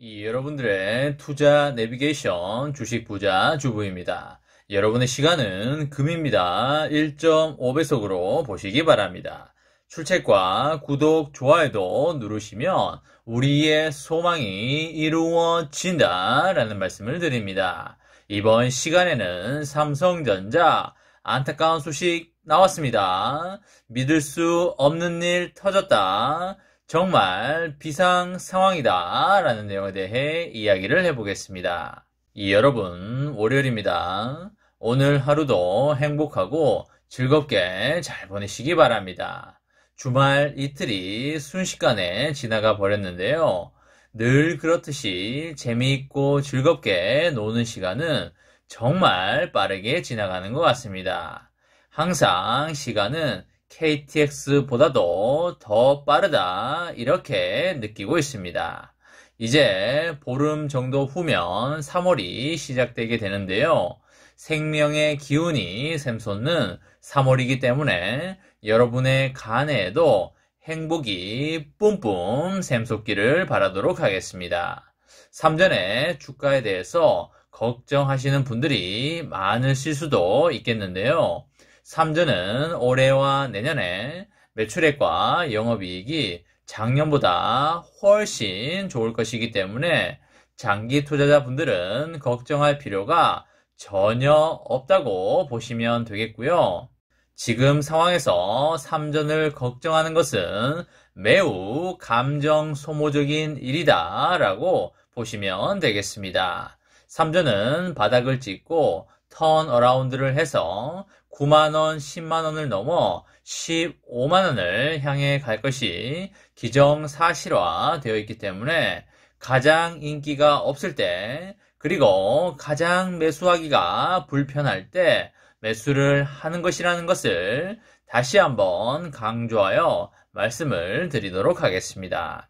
여러분들의 투자 내비게이션 주식 부자 주부입니다. 여러분의 시간은 금입니다. 1.5배속으로 보시기 바랍니다. 출첵과 구독, 좋아요도 누르시면 우리의 소망이 이루어진다 라는 말씀을 드립니다. 이번 시간에는 삼성전자 안타까운 소식 나왔습니다. 믿을 수 없는 일 터졌다. 정말 비상 상황이다 라는 내용에 대해 이야기를 해보겠습니다. 여러분, 월요일입니다. 오늘 하루도 행복하고 즐겁게 잘 보내시기 바랍니다. 주말 이틀이 순식간에 지나가 버렸는데요. 늘 그렇듯이 재미있고 즐겁게 노는 시간은 정말 빠르게 지나가는 것 같습니다. 항상 시간은 KTX보다도 더 빠르다 이렇게 느끼고 있습니다. 이제 보름 정도 후면 3월이 시작되게 되는데요. 생명의 기운이 샘솟는 3월이기 때문에 여러분의 간에도 행복이 뿜뿜 샘솟기를 바라도록 하겠습니다. 삼전의 주가에 대해서 걱정하시는 분들이 많으실 수도 있겠는데요. 삼전은 올해와 내년에 매출액과 영업이익이 작년보다 훨씬 좋을 것이기 때문에 장기 투자자분들은 걱정할 필요가 전혀 없다고 보시면 되겠고요. 지금 상황에서 삼전을 걱정하는 것은 매우 감정 소모적인 일이다 라고 보시면 되겠습니다. 삼전은 바닥을 찍고 턴어라운드를 해서 9만원, 10만원을 넘어 15만원을 향해 갈 것이 기정사실화 되어 있기 때문에 가장 인기가 없을 때, 그리고 가장 매수하기가 불편할 때 매수를 하는 것이라는 것을 다시 한번 강조하여 말씀을 드리도록 하겠습니다.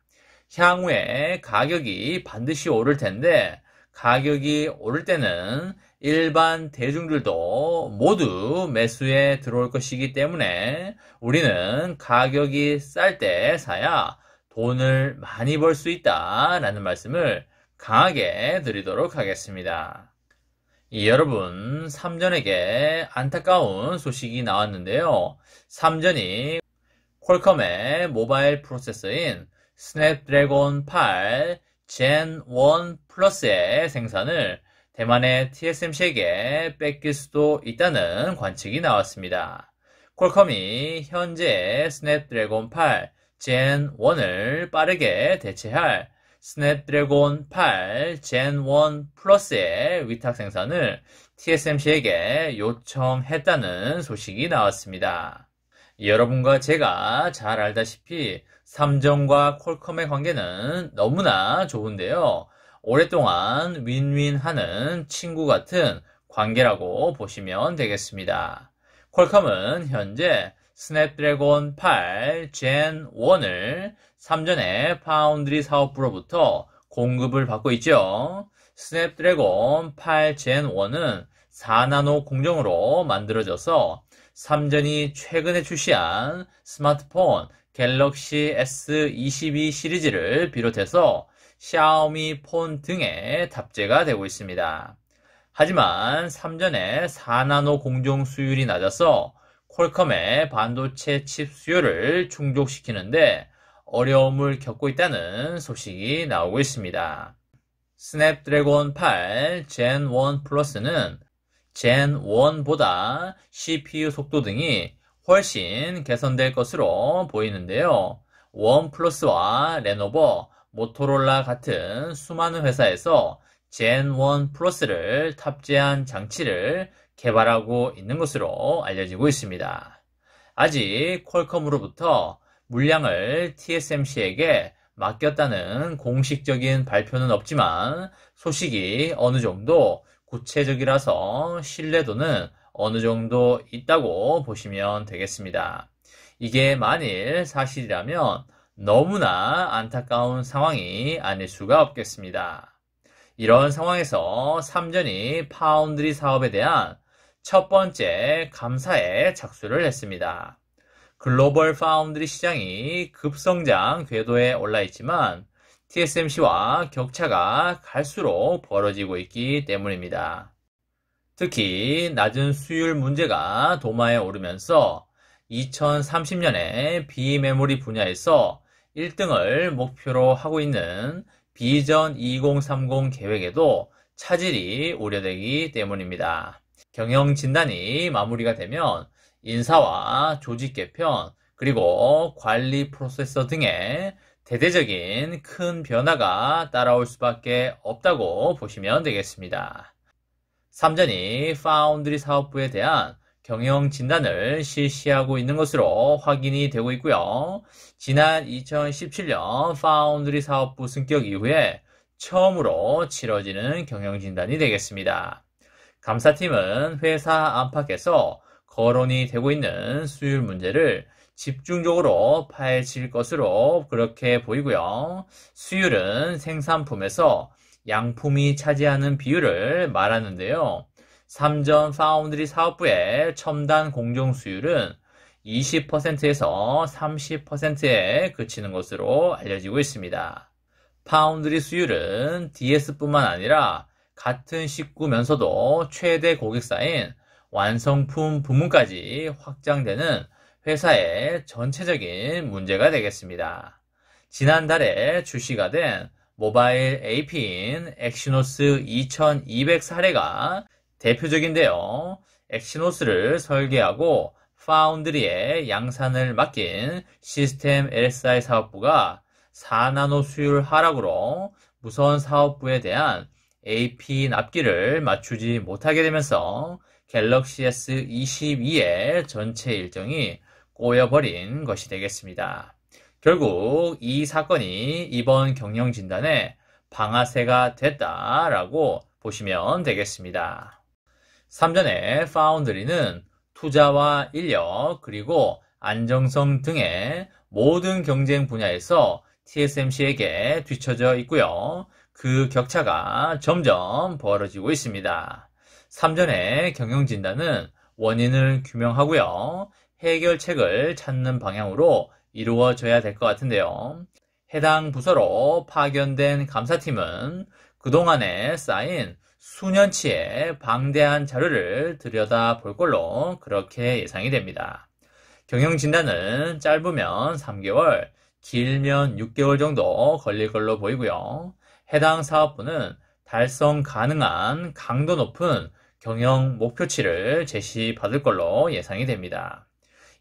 향후에 가격이 반드시 오를 텐데, 가격이 오를 때는 일반 대중들도 모두 매수에 들어올 것이기 때문에 우리는 가격이 쌀 때 사야 돈을 많이 벌 수 있다라는 말씀을 강하게 드리도록 하겠습니다. 여러분, 삼전에게 안타까운 소식이 나왔는데요. 삼전이 퀄컴의 모바일 프로세서인 스냅드래곤 8 젠 1 플러스의 생산을 대만의 TSMC에게 뺏길 수도 있다는 관측이 나왔습니다. 퀄컴이 현재 스냅드래곤 8 젠 1을 빠르게 대체할 스냅드래곤 8 젠 1 플러스의 위탁 생산을 TSMC에게 요청했다는 소식이 나왔습니다. 여러분과 제가 잘 알다시피 삼성과 퀄컴의 관계는 너무나 좋은데요. 오랫동안 윈윈하는 친구 같은 관계라고 보시면 되겠습니다. 퀄컴은 현재 스냅드래곤 8 젠 1을 삼전의 파운드리 사업부로부터 공급을 받고 있죠. 스냅드래곤 8 젠 1은 4나노 공정으로 만들어져서 삼전이 최근에 출시한 스마트폰 갤럭시 S22 시리즈를 비롯해서 샤오미 폰 등에 탑재가 되고 있습니다. 하지만 삼전의 4나노 공정 수율이 낮아서 퀄컴의 반도체 칩 수요를 충족시키는데 어려움을 겪고 있다는 소식이 나오고 있습니다. 스냅드래곤 8 젠 1 플러스는 젠 1보다 CPU 속도 등이 훨씬 개선될 것으로 보이는데요. 원 플러스와 레노버, 모토로라 같은 수많은 회사에서 젠 1 플러스를 탑재한 장치를 개발하고 있는 것으로 알려지고 있습니다. 아직 퀄컴으로부터 물량을 TSMC에게 맡겼다는 공식적인 발표는 없지만 소식이 어느 정도 구체적이라서 신뢰도는 어느 정도 있다고 보시면 되겠습니다. 이게 만일 사실이라면 너무나 안타까운 상황이 아닐 수가 없겠습니다. 이런 상황에서 삼전이 파운드리 사업에 대한 첫 번째 감사에 착수를 했습니다. 글로벌 파운드리 시장이 급성장 궤도에 올라 있지만 TSMC와 격차가 갈수록 벌어지고 있기 때문입니다. 특히 낮은 수율 문제가 도마에 오르면서 2030년에 비메모리 분야에서 1등을 목표로 하고 있는 비전 2030 계획에도 차질이 우려되기 때문입니다. 경영 진단이 마무리가 되면 인사와 조직 개편, 그리고 관리 프로세서 등의 대대적인 큰 변화가 따라올 수밖에 없다고 보시면 되겠습니다. 삼전이 파운드리 사업부에 대한 경영 진단을 실시하고 있는 것으로 확인이 되고 있고요. 지난 2017년 파운드리 사업부 승격 이후에 처음으로 치러지는 경영 진단이 되겠습니다. 감사팀은 회사 안팎에서 거론이 되고 있는 수율 문제를 집중적으로 파헤칠 것으로 그렇게 보이고요. 수율은 생산품에서 양품이 차지하는 비율을 말하는데요. 삼전 파운드리 사업부의 첨단 공정 수율은 20%에서 30%에 그치는 것으로 알려지고 있습니다. 파운드리 수율은 DS뿐만 아니라 같은 식구면서도 최대 고객사인 완성품 부문까지 확장되는 회사의 전체적인 문제가 되겠습니다. 지난달에 출시가 된 모바일 AP인 엑시노스 2200 사례가 대표적인데요. 엑시노스를 설계하고 파운드리에 양산을 맡긴 시스템 LSI 사업부가 4나노 수율 하락으로 무선 사업부에 대한 AP 납기를 맞추지 못하게 되면서 갤럭시 S22의 전체 일정이 꼬여버린 것이 되겠습니다. 결국 이 사건이 이번 경영 진단의 방아쇠가 됐다라고 보시면 되겠습니다. 삼전의 파운드리는 투자와 인력 그리고 안정성 등의 모든 경쟁 분야에서 TSMC에게 뒤처져 있고요. 그 격차가 점점 벌어지고 있습니다. 삼전의 경영 진단은 원인을 규명하고요. 해결책을 찾는 방향으로 이루어져야 될 것 같은데요. 해당 부서로 파견된 감사팀은 그동안에 쌓인 수년치의 방대한 자료를 들여다볼 걸로 그렇게 예상이 됩니다. 경영진단은 짧으면 3개월, 길면 6개월 정도 걸릴 걸로 보이고요. 해당 사업부는 달성 가능한 강도 높은 경영 목표치를 제시받을 걸로 예상이 됩니다.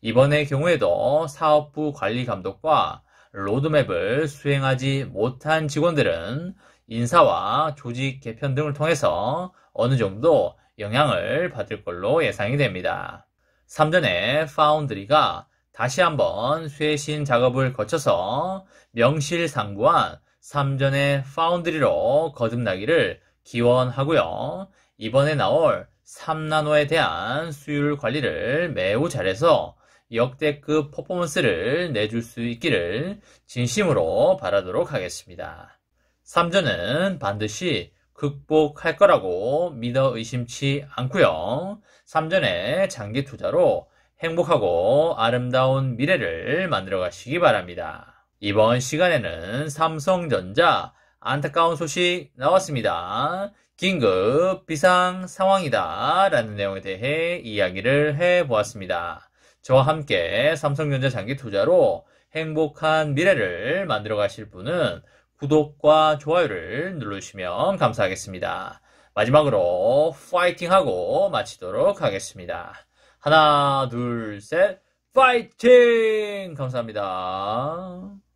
이번의 경우에도 사업부 관리 감독과 로드맵을 수행하지 못한 직원들은 인사와 조직 개편 등을 통해서 어느 정도 영향을 받을 걸로 예상이 됩니다. 삼전의 파운드리가 다시 한번 쇄신 작업을 거쳐서 명실상부한 삼전의 파운드리로 거듭나기를 기원하고요. 이번에 나올 3나노에 대한 수율 관리를 매우 잘해서 역대급 퍼포먼스를 내줄 수 있기를 진심으로 바라도록 하겠습니다. 삼전은 반드시 극복할 거라고 믿어 의심치 않고요. 삼전의 장기 투자로 행복하고 아름다운 미래를 만들어 가시기 바랍니다. 이번 시간에는 삼성전자 안타까운 소식 나왔습니다. 긴급 비상 상황이다 라는 내용에 대해 이야기를 해보았습니다. 저와 함께 삼성전자 장기 투자로 행복한 미래를 만들어 가실 분은 구독과 좋아요를 눌러주시면 감사하겠습니다. 마지막으로 파이팅하고 마치도록 하겠습니다. 하나, 둘, 셋, 파이팅! 감사합니다.